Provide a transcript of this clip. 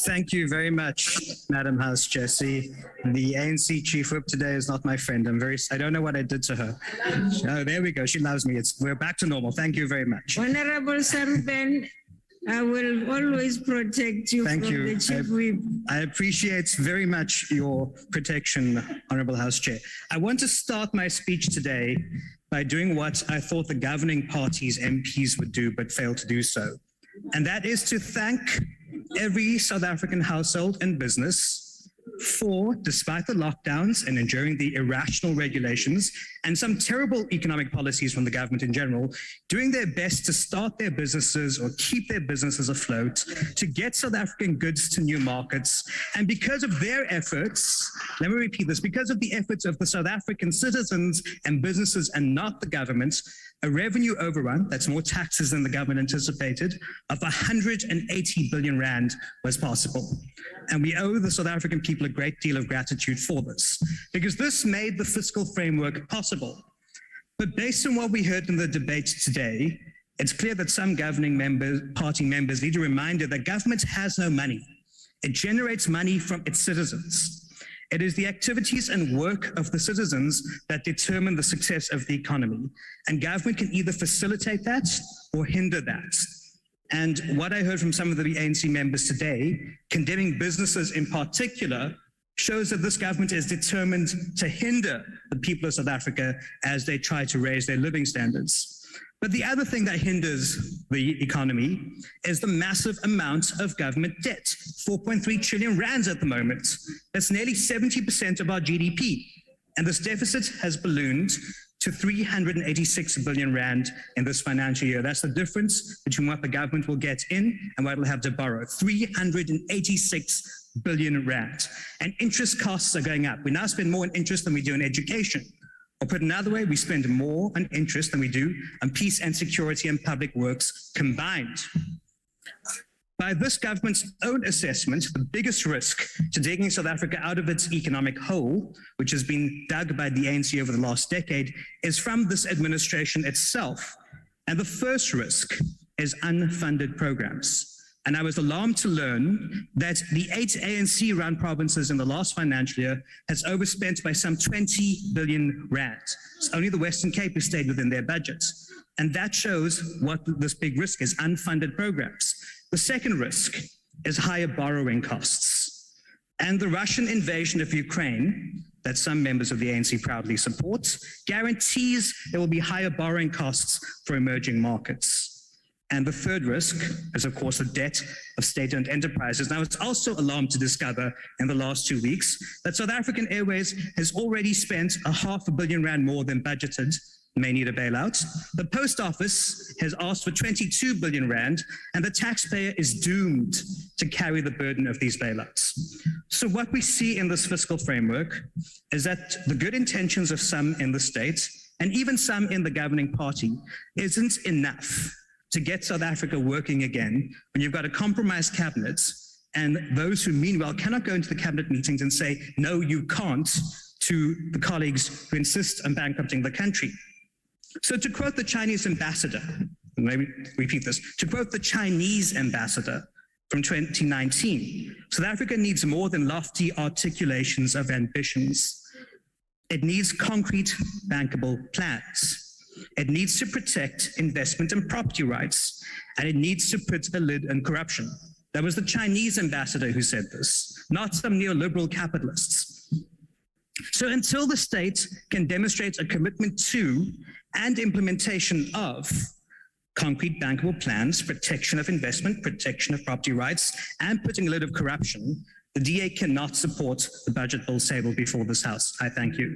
Thank you very much, Madam House Jessie. The ANC Chief Whip today is not my friend. I don't know what I did to her. Oh, there we go. She loves me. We're back to normal. Thank you very much. Honorable Sarupen, I will always protect you Thank from you. the Chief Whip. I appreciate very much your protection, Honorable House Chair. I want to start my speech today by doing what I thought the governing party's MPs would do, but failed to do so. And that is to thank every South African household and business for, despite the lockdowns and enduring the irrational regulations and some terrible economic policies from the government in general, doing their best to start their businesses or keep their businesses afloat, to get South African goods to new markets. And because of their efforts, let me repeat this, because of the efforts of the South African citizens and businesses and not the government, a revenue overrun, that's more taxes than the government anticipated, of 180 billion rand was possible. And we owe the South African people a great deal of gratitude for this, because this made the fiscal framework possible. But based on what we heard in the debate today, it's clear that some governing party members need a reminder that government has no money. It generates money from its citizens. It is the activities and work of the citizens that determine the success of the economy. And government can either facilitate that or hinder that. And what I heard from some of the ANC members today, condemning businesses in particular, shows that this government is determined to hinder the people of South Africa as they try to raise their living standards. But the other thing that hinders the economy is the massive amount of government debt, 4.3 trillion rands at the moment. That's nearly 70% of our GDP. And this deficit has ballooned to 386 billion rand in this financial year. That's the difference between what the government will get in and what it'll have to borrow, 386 billion rand. And interest costs are going up. We now spend more on interest than we do in education. Or put another way, we spend more on interest than we do on peace and security and public works combined. By this government's own assessment, the biggest risk to taking South Africa out of its economic hole, which has been dug by the ANC over the last decade, is from this administration itself. And the first risk is unfunded programs. And I was alarmed to learn that the 8 ANC-run provinces in the last financial year has overspent by some 20 billion rand. It's only the Western Cape has stayed within their budgets. And that shows what this big risk is, unfunded programs. The second risk is higher borrowing costs. And the Russian invasion of Ukraine, that some members of the ANC proudly support, guarantees there will be higher borrowing costs for emerging markets. And the third risk is, of course, the debt of state-owned enterprises. Now, it's also alarmed to discover in the last 2 weeks that South African Airways has already spent 500 million rand more than budgeted, may need a bailout. The Post Office has asked for 22 billion rand, and the taxpayer is doomed to carry the burden of these bailouts. So what we see in this fiscal framework is that the good intentions of some in the state, and even some in the governing party, isn't enough to get South Africa working again when you've got a compromised cabinet and those who meanwhile cannot go into the cabinet meetings and say, no, you can't, to the colleagues who insist on bankrupting the country. So to quote the Chinese ambassador, maybe repeat this, to quote the Chinese ambassador from 2019, South Africa needs more than lofty articulations of ambitions. It needs concrete, bankable plans. It needs to protect investment and property rights, and it needs to put a lid on corruption. That was the Chinese ambassador who said this, not some neoliberal capitalists. So until the state can demonstrate a commitment to and implementation of concrete bankable plans, protection of investment, protection of property rights, and putting a lid of corruption, the DA cannot support the budget bill tabled before this House. I thank you.